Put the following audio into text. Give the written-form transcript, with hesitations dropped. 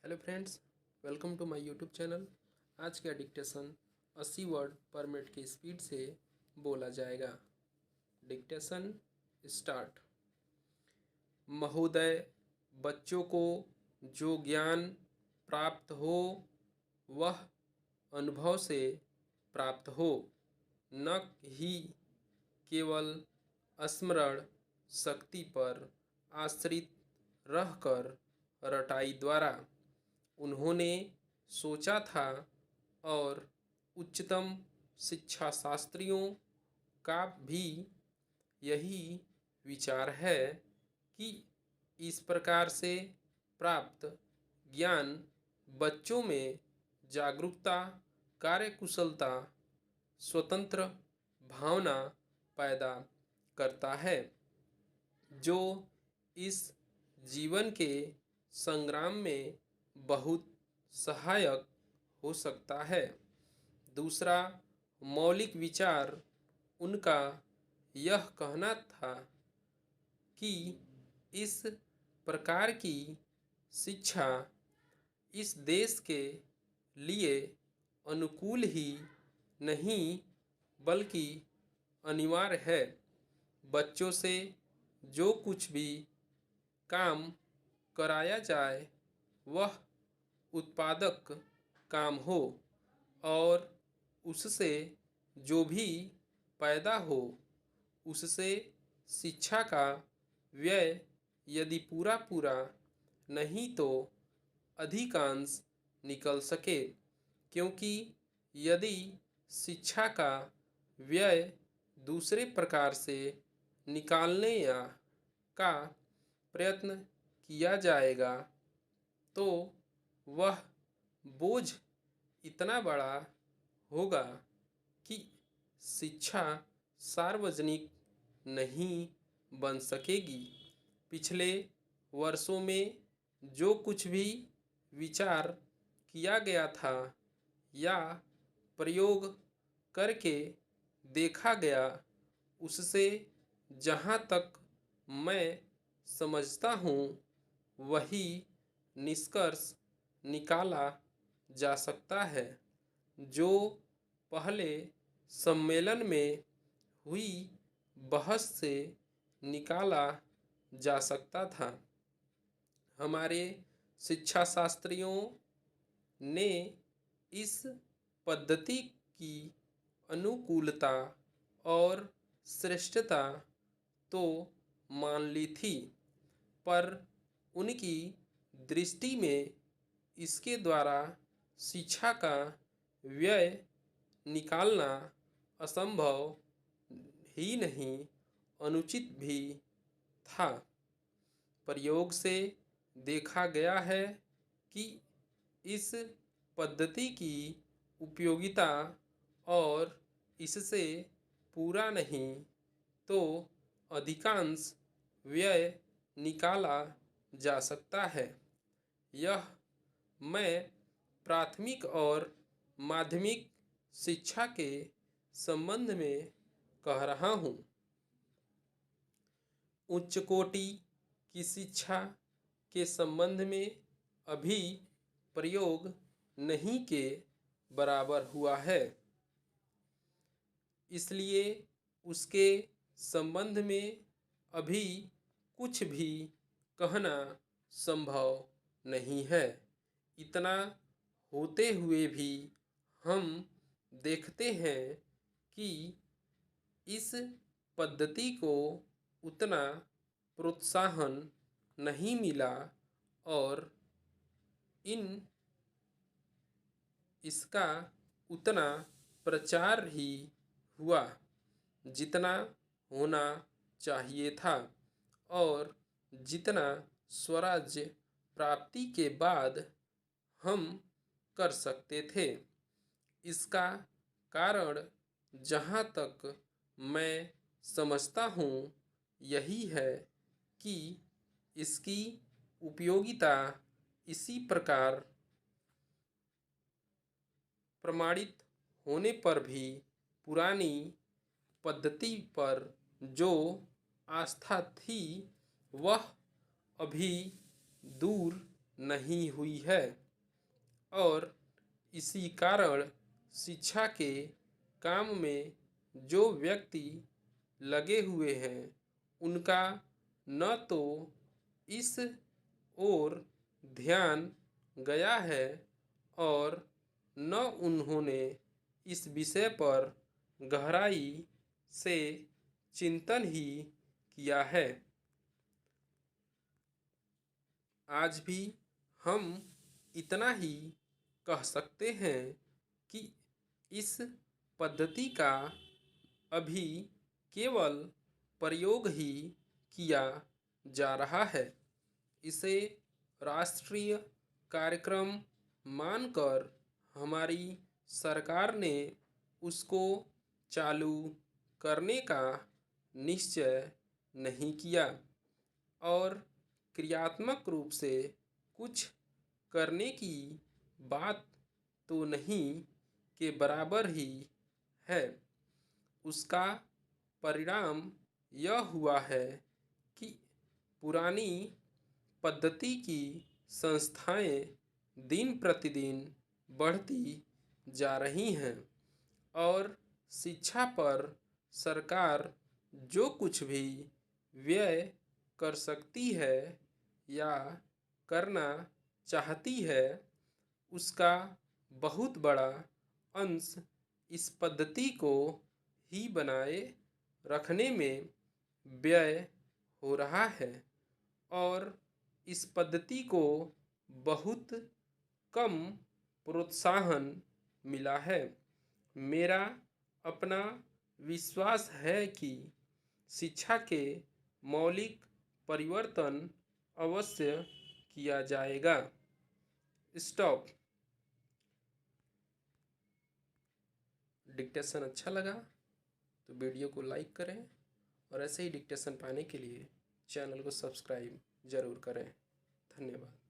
Hello friends, welcome to my YouTube channel. आज का dictation 80 word per minute की speed से बोला जाएगा। Dictation start. महोदय, बच्चों को जो ज्ञान प्राप्त हो वह अनुभव से प्राप्त हो, न ही केवल स्मरण शक्ति पर आश्रित रहकर रटाई द्वारा। उन्होंने सोचा था और उच्चतम शिक्षा शास्त्रियों का भी यही विचार है कि इस प्रकार से प्राप्त ज्ञान बच्चों में जागरूकता, कार्यकुशलता, स्वतंत्र भावना पैदा करता है, जो इस जीवन के संग्राम में बहुत सहायक हो सकता है। दूसरा मौलिक विचार उनका यह कहना था कि इस प्रकार की शिक्षा इस देश के लिए अनुकूल ही नहीं बल्कि अनिवार्य है। बच्चों से जो कुछ भी काम कराया जाए वह उत्पादक काम हो और उससे जो भी पैदा हो उससे शिक्षा का व्यय यदि पूरा पूरा नहीं तो अधिकांश निकल सके, क्योंकि यदि शिक्षा का व्यय दूसरे प्रकार से निकालने या का प्रयत्न किया जाएगा तो वह बोझ इतना बड़ा होगा कि शिक्षा सार्वजनिक नहीं बन सकेगी। पिछले वर्षों में जो कुछ भी विचार किया गया था या प्रयोग करके देखा गया, उससे जहाँ तक मैं समझता हूँ वही निष्कर्ष निकाला जा सकता है जो पहले सम्मेलन में हुई बहस से निकाला जा सकता था। हमारे शिक्षा शास्त्रियों ने इस पद्धति की अनुकूलता और श्रेष्ठता तो मान ली थी, पर उनकी दृष्टि में इसके द्वारा शिक्षा का व्यय निकालना असंभव ही नहीं, अनुचित भी था। प्रयोग से देखा गया है कि इस पद्धति की उपयोगिता और इससे पूरा नहीं तो अधिकांश व्यय निकाला जा सकता है। यह मैं प्राथमिक और माध्यमिक शिक्षा के संबंध में कह रहा हूँ। उच्च कोटि की शिक्षा के संबंध में अभी प्रयोग नहीं के बराबर हुआ है, इसलिए उसके संबंध में अभी कुछ भी कहना संभव नहीं है। इतना होते हुए भी हम देखते हैं कि इस पद्धति को उतना प्रोत्साहन नहीं मिला और इसका उतना प्रचार ही हुआ जितना होना चाहिए था और जितना स्वराज्य प्राप्ति के बाद हम कर सकते थे। इसका कारण जहाँ तक मैं समझता हूँ यही है कि इसकी उपयोगिता इसी प्रकार प्रमाणित होने पर भी पुरानी पद्धति पर जो आस्था थी वह अभी दूर नहीं हुई है और इसी कारण शिक्षा के काम में जो व्यक्ति लगे हुए हैं उनका न तो इस ओर ध्यान गया है और न उन्होंने इस विषय पर गहराई से चिंतन ही किया है। आज भी हम इतना ही कह सकते हैं कि इस पद्धति का अभी केवल प्रयोग ही किया जा रहा है। इसे राष्ट्रीय कार्यक्रम मानकर हमारी सरकार ने उसको चालू करने का निश्चय नहीं किया और क्रियात्मक रूप से कुछ करने की बात तो नहीं के बराबर ही है। उसका परिणाम यह हुआ है कि पुरानी पद्धति की संस्थाएं दिन प्रतिदिन बढ़ती जा रही हैं और शिक्षा पर सरकार जो कुछ भी व्यय कर सकती है या करना चाहती है उसका बहुत बड़ा अंश इस पद्धति को ही बनाए रखने में व्यय हो रहा है और इस पद्धति को बहुत कम प्रोत्साहन मिला है। मेरा अपना विश्वास है कि शिक्षा के मौलिक परिवर्तन अवश्य किया जाएगा। स्टॉप। डिक्टेशन अच्छा लगा तो वीडियो को लाइक करें और ऐसे ही डिक्टेशन पाने के लिए चैनल को सब्सक्राइब ज़रूर करें। धन्यवाद।